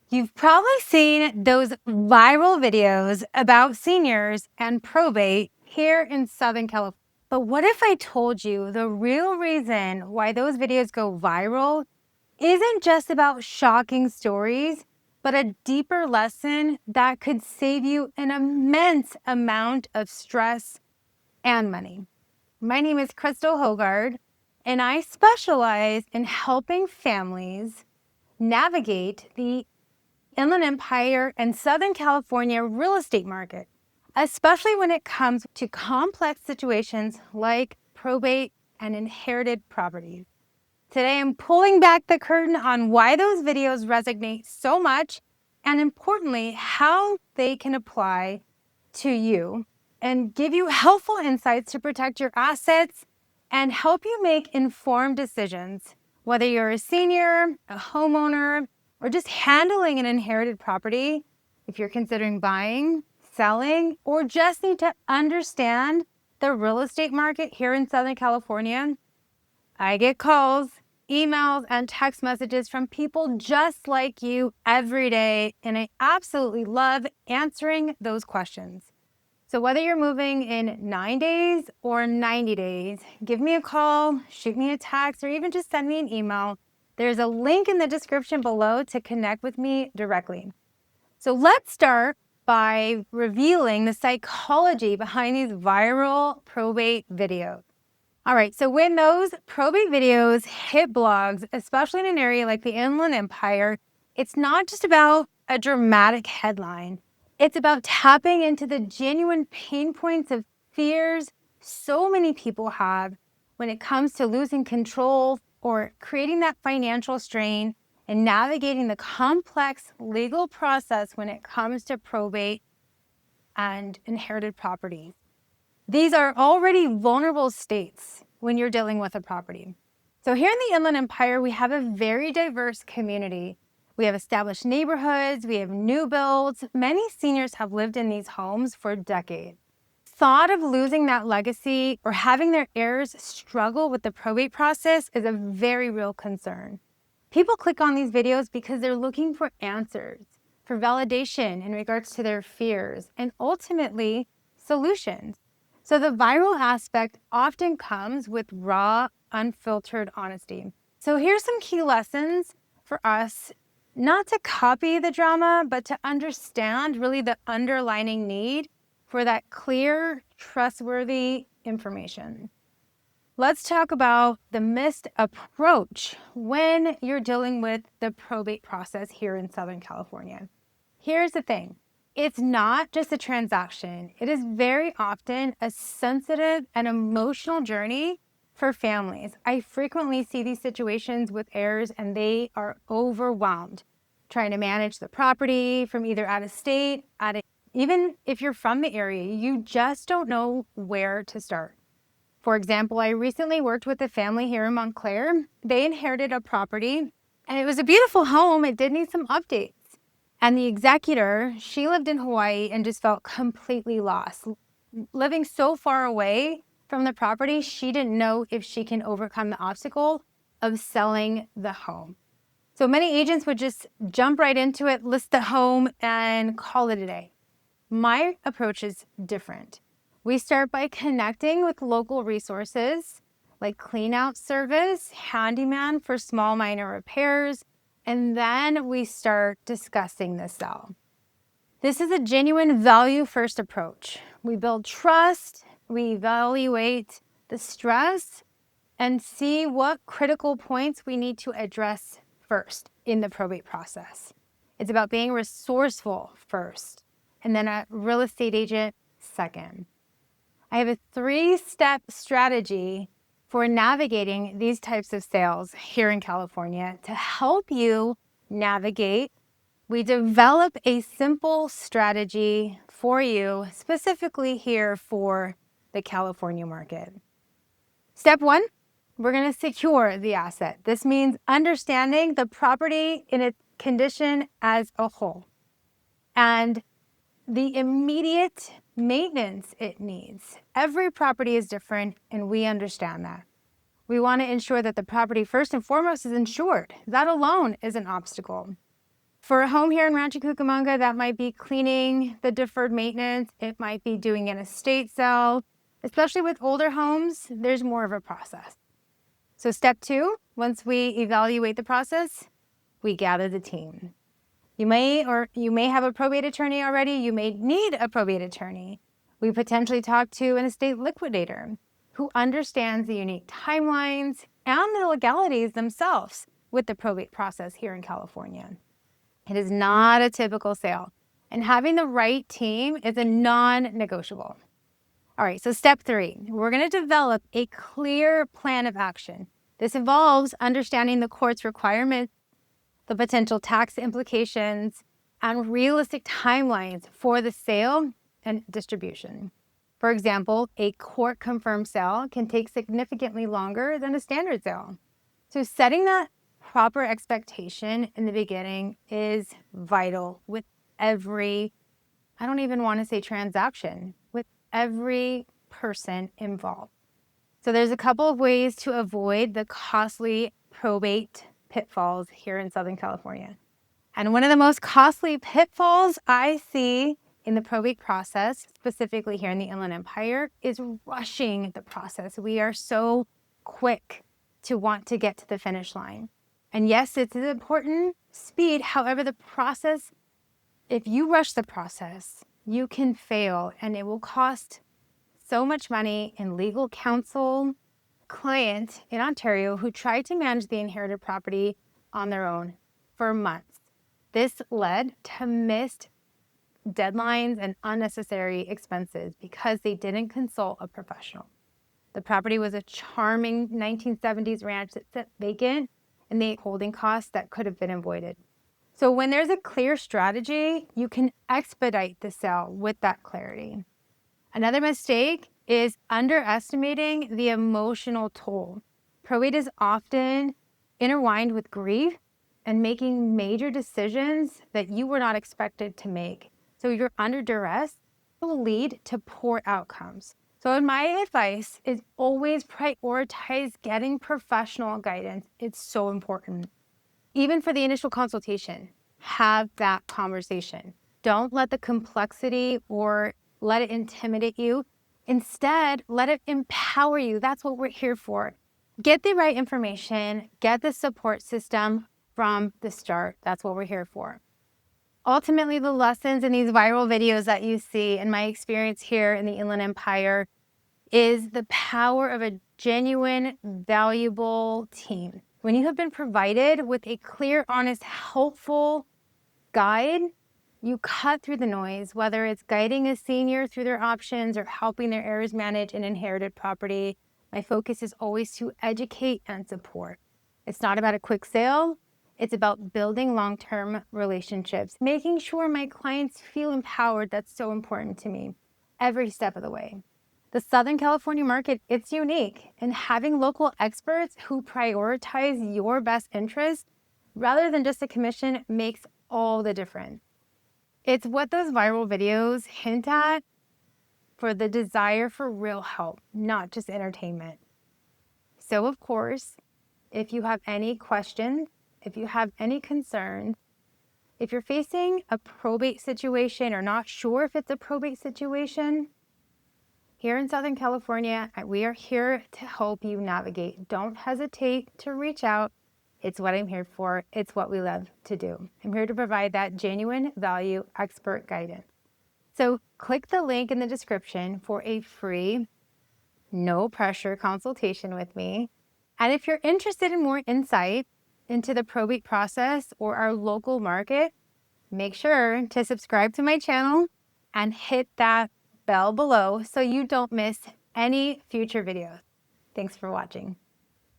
You've probably seen those viral videos about seniors and probate here in Southern California. But what if I told you the real reason why those videos go viral isn't just about shocking stories, but a deeper lesson that could save you an immense amount of stress and money? My name is Crystal Hogard, and I specialize in helping families navigate the Inland Empire and Southern California real estate market, especially when it comes to complex situations like probate and inherited properties. Today, I'm pulling back the curtain on why those videos resonate so much, and importantly, how they can apply to you and give you helpful insights to protect your assets and help you make informed decisions, whether you're a senior, a homeowner, or just handling an inherited property. If you're considering buying, selling, or just need to understand the real estate market here in Southern California, I get calls, emails, and text messages from people just like you every day, and I absolutely love answering those questions. So whether you're moving in 9 days or 90 days, give me a call, shoot me a text, or even just send me an email. There's a link in the description below to connect with me directly. So let's start by revealing the psychology behind these viral probate videos. All right, so when those probate videos hit blogs, especially in an area like the Inland Empire, it's not just about a dramatic headline. It's about tapping into the genuine pain points of fears so many people have when it comes to losing control or creating that financial strain and navigating the complex legal process when it comes to probate and inherited property. These are already vulnerable states when you're dealing with a property. So here in the Inland Empire, we have a very diverse community. We have established neighborhoods, we have new builds. Many seniors have lived in these homes for decades. Thought of losing that legacy or having their heirs struggle with the probate process is a very real concern. People click on these videos because they're looking for answers, for validation in regards to their fears, and ultimately solutions. So the viral aspect often comes with raw, unfiltered honesty. So here's some key lessons for us, not to copy the drama, but to understand really the underlying need for that clear, trustworthy information. Let's talk about the missed approach when you're dealing with the probate process here in Southern California. Here's the thing. It's not just a transaction. It is very often a sensitive and emotional journey for families. I frequently see these situations with heirs and they are overwhelmed trying to manage the property from either out of state, even if you're from the area, you just don't know where to start. For example, I recently worked with a family here in Montclair. They inherited a property and it was a beautiful home. It did need some updates. And the executor, she lived in Hawaii and just felt completely lost. Living so far away from the property, she didn't know if she can overcome the obstacle of selling the home. So many agents would just jump right into it, list the home, and call it a day. My approach is different. We start by connecting with local resources like clean out service, handyman for small minor repairs, and then we start discussing the sell. This is a genuine value-first approach. We build trust, we evaluate the stress, and see what critical points we need to address first in the probate process. It's about being resourceful first, and then a real estate agent second. I have a 3-step strategy for navigating these types of sales here in California. To help you navigate, we develop a simple strategy for you specifically here for the California market. Step 1, we're going to secure the asset. This means understanding the property in its condition as a whole and the immediate maintenance it needs. Every property is different, and we understand that. We want to ensure that the property, first and foremost, is insured. That alone is an obstacle. For a home here in Rancho Cucamonga, that might be cleaning the deferred maintenance. It might be doing an estate sale. Especially with older homes, there's more of a process. So step 2, once we evaluate the process, we gather the team. You may have a probate attorney already. You may need a probate attorney. We potentially talk to an estate liquidator who understands the unique timelines and the legalities themselves with the probate process here in California. It is not a typical sale, and having the right team is a non-negotiable. All right, so step 3, we're going to develop a clear plan of action. This involves understanding the court's requirements, the potential tax implications, and realistic timelines for the sale and distribution. For example, a court-confirmed sale can take significantly longer than a standard sale. So setting that proper expectation in the beginning is vital with every, I don't even want to say transaction, with every person involved. So there's a couple of ways to avoid the costly probate pitfalls here in Southern California. And one of the most costly pitfalls I see in the probate process, specifically here in the Inland Empire, is rushing the process. We are so quick to want to get to the finish line. And yes, it's important speed. However, the process, if you rush the process, you can fail, and it will cost so much money in legal counsel. Client in Ontario who tried to manage the inherited property on their own for months. This led to missed deadlines and unnecessary expenses because they didn't consult a professional. The property was a charming 1970s ranch that sat vacant, and the holding costs that could have been avoided. So when there's a clear strategy, you can expedite the sale with that clarity. Another mistake is underestimating the emotional toll. Probate is often intertwined with grief and making major decisions that you were not expected to make. So you're under duress will lead to poor outcomes. So my advice is always prioritize getting professional guidance. It's so important. Even for the initial consultation, have that conversation. Don't let the complexity or let it intimidate you. Instead, let it empower you. That's what we're here for. Get the right information, get the support system from the start. That's what we're here for. Ultimately, the lessons in these viral videos that you see in my experience here in the Inland Empire is the power of a genuine, valuable team. When you have been provided with a clear, honest, helpful guide, you cut through the noise, whether it's guiding a senior through their options or helping their heirs manage an inherited property. My focus is always to educate and support. It's not about a quick sale. It's about building long-term relationships, making sure my clients feel empowered. That's so important to me every step of the way. The Southern California market, it's unique, and having local experts who prioritize your best interests rather than just a commission makes all the difference. It's what those viral videos hint at for the desire for real help, not just entertainment. So of course, if you have any questions, if you have any concerns, if you're facing a probate situation or not sure if it's a probate situation, here in Southern California, we are here to help you navigate. Don't hesitate to reach out. It's what I'm here for. It's what we love to do. I'm here to provide that genuine value expert guidance. So click the link in the description for a free, no pressure consultation with me. And if you're interested in more insight into the probate process or our local market, make sure to subscribe to my channel and hit that bell below so you don't miss any future videos. Thanks for watching.